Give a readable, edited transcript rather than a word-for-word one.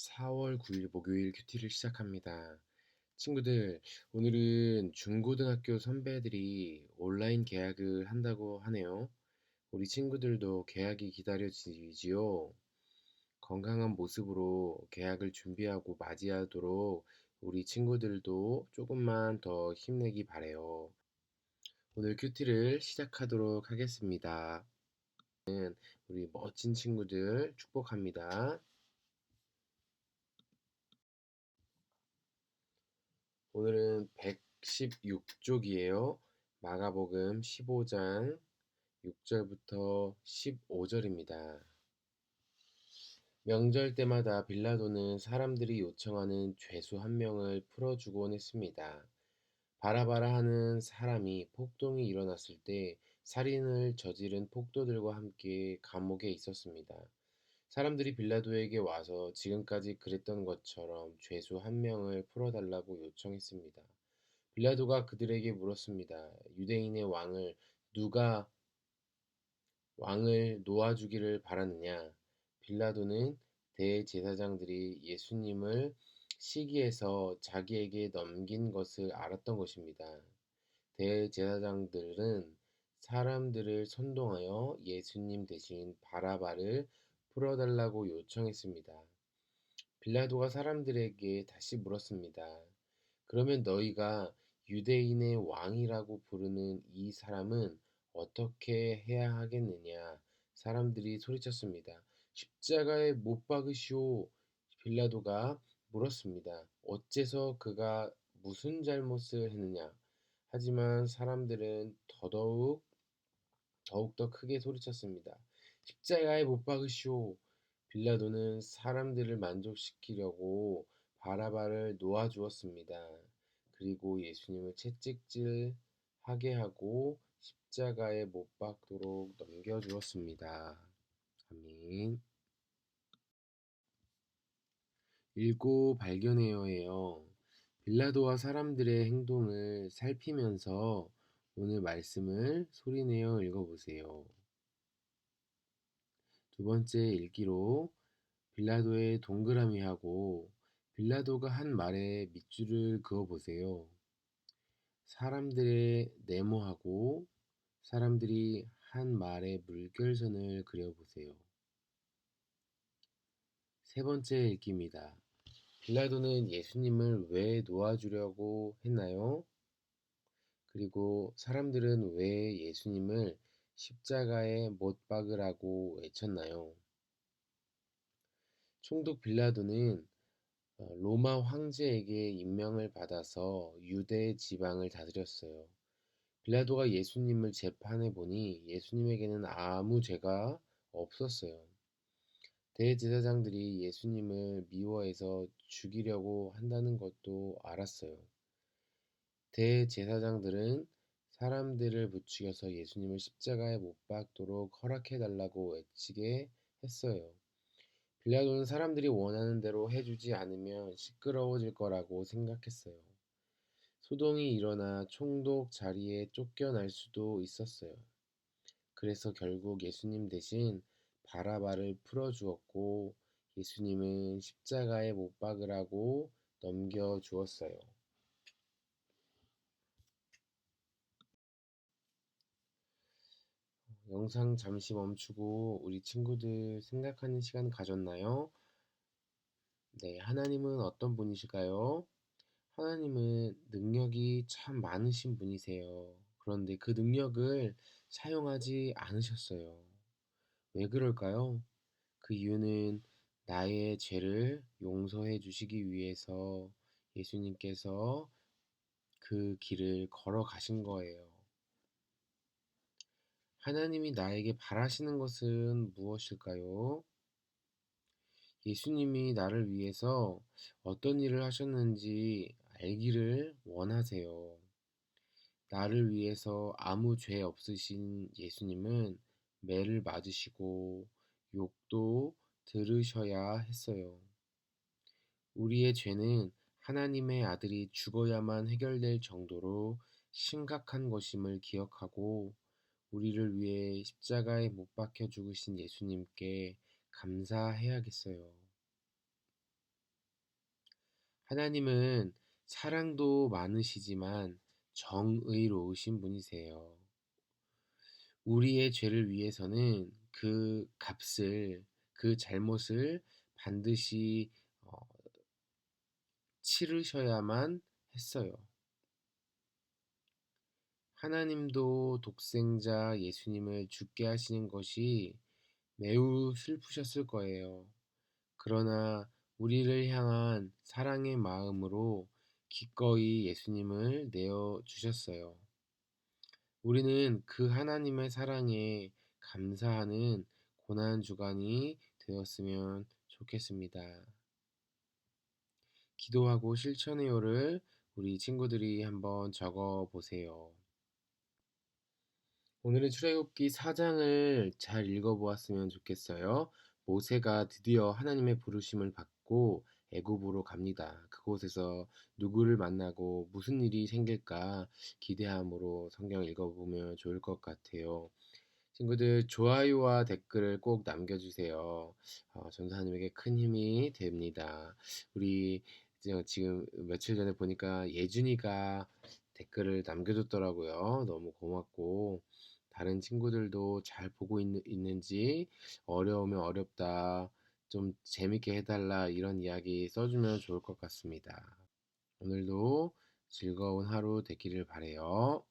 4월 9일 목요일 큐티를 시작합니다. 친구들, 오늘은 중고등학교 선배들이 온라인 개학을 한다고 하네요. 우리 친구들도 개학이 기다려지지요. 건강한 모습으로 개학을 준비하고 맞이하도록 우리 친구들도 조금만 더 힘내기 바래요. 오늘 큐티를 시작하도록 하겠습니다. 우리 멋진 친구들 축복합니다. 오늘은 116쪽이에요. 마가복음 15장 6절부터 15절입니다. 명절 때마다 빌라도는 사람들이 요청하는 죄수 한 명을 풀어주곤 했습니다. 바라바라 하는 사람이 폭동이 일어났을 때 살인을 저지른 폭도들과 함께 감옥에 있었습니다. 사람들이 빌라도에게 와서 지금까지 그랬던 것처럼 죄수 한 명을 풀어달라고 요청했습니다. 빌라도가 그들에게 물었습니다. 유대인의 누가 왕을 놓아주기를 바라느냐? 빌라도는 대제사장들이 예수님을 시기해서 자기에게 넘긴 것을 알았던 것입니다. 대제사장들은 사람들을 선동하여 예수님 대신 바라바를 풀어달라고 요청했습니다. 빌라도가 사람들에게 다시 물었습니다. 그러면 너희가 유대인의 왕이라고 부르는 이 사람은 어떻게 해야 하겠느냐? 사람들이 소리쳤습니다. 십자가에 못 박으시오. 빌라도가 물었습니다. 어째서 그가 무슨 잘못을 했느냐? 하지만 사람들은 더욱더 크게 소리쳤습니다. 십자가에 못 박으시오. 빌라도는 사람들을 만족시키려고 바라바를 놓아주었습니다. 그리고 예수님을 채찍질하게 하고 십자가에 못 박도록 넘겨주었습니다. 아멘. 읽고 발견해요예요. 빌라도와 사람들의 행동을 살피면서 오늘 말씀을 소리내어 읽어보세요. 두 번째 읽기로 빌라도의 동그라미하고 빌라도가 한 말에 밑줄을 그어보세요. 사람들의 네모하고 사람들이 한 말에 물결선을 그려보세요. 세 번째 읽기입니다. 빌라도는 예수님을 왜 놓아주려고 했나요? 그리고 사람들은 왜 예수님을 십자가에 못 박으라고 외쳤나요? 총독 빌라도는 로마 황제에게 임명을 받아서 유대 지방을 다스렸어요. 빌라도가 예수님을 재판해 보니 예수님에게는 아무 죄가 없었어요. 대제사장들이 예수님을 미워해서 죽이려고 한다는 것도 알았어요. 대제사장들은 사람들을 부추겨서 예수님을 십자가에 못 박도록 허락해 달라고 외치게 했어요. 빌라도는 사람들이 원하는 대로 해주지 않으면 시끄러워질 거라고 생각했어요. 소동이 일어나 총독 자리에 쫓겨날 수도 있었어요. 그래서 결국 예수님 대신 바라바를 풀어주었고 예수님은 십자가에 못 박으라고 넘겨주었어요. 영상 잠시 멈추고 우리 친구들 생각하는 시간 가졌나요? 네, 하나님은 어떤 분이실까요? 하나님은 능력이 참 많으신 분이세요. 그런데 그 능력을 사용하지 않으셨어요. 왜 그럴까요? 그 이유는 나의 죄를 용서해 주시기 위해서 예수님께서 그 길을 걸어가신 거예요. 하나님이 나에게 바라시는 것은 무엇일까요? 예수님이 나를 위해서 어떤 일을 하셨는지 알기를 원하세요. 나를 위해서 아무 죄 없으신 예수님은 매를 맞으시고 욕도 들으셔야 했어요. 우리의 죄는 하나님의 아들이 죽어야만 해결될 정도로 심각한 것임을 기억하고 우리를 위해 십자가에 못 박혀 죽으신 예수님께 감사해야겠어요. 하나님은 사랑도 많으시지만 정의로우신 분이세요. 우리의 죄를 위해서는 그 값을, 그 잘못을 반드시 어, 치르셔야만 했어요. 하나님도 독생자 예수님을 죽게 하시는 것이 매우 슬프셨을 거예요. 그러나 우리를 향한 사랑의 마음으로 기꺼이 예수님을 내어 주셨어요. 우리는 그 하나님의 사랑에 감사하는 고난주간이 되었으면 좋겠습니다. 기도하고 실천해요를 우리 친구들이 한번 적어 보세요. 오늘은 출애굽기 4장을 잘 읽어보았으면 좋겠어요. 모세가 드디어 하나님의 부르심을 받고 애굽으로 갑니다. 그곳에서 누구를 만나고 무슨 일이 생길까 기대함으로 성경을 읽어보면 좋을 것 같아요. 친구들 좋아요와 댓글을 꼭 남겨주세요. 전도사님에게 큰 힘이 됩니다. 우리 지금 며칠 전에 보니까 예준이가 댓글을 남겨줬더라고요. 너무 고맙고 다른 친구들도 잘 보고 있는지 어려우면 어렵다 좀 재밌게 해달라 이런 이야기 써주면 좋을 것 같습니다. 오늘도 즐거운 하루 되기를 바래요.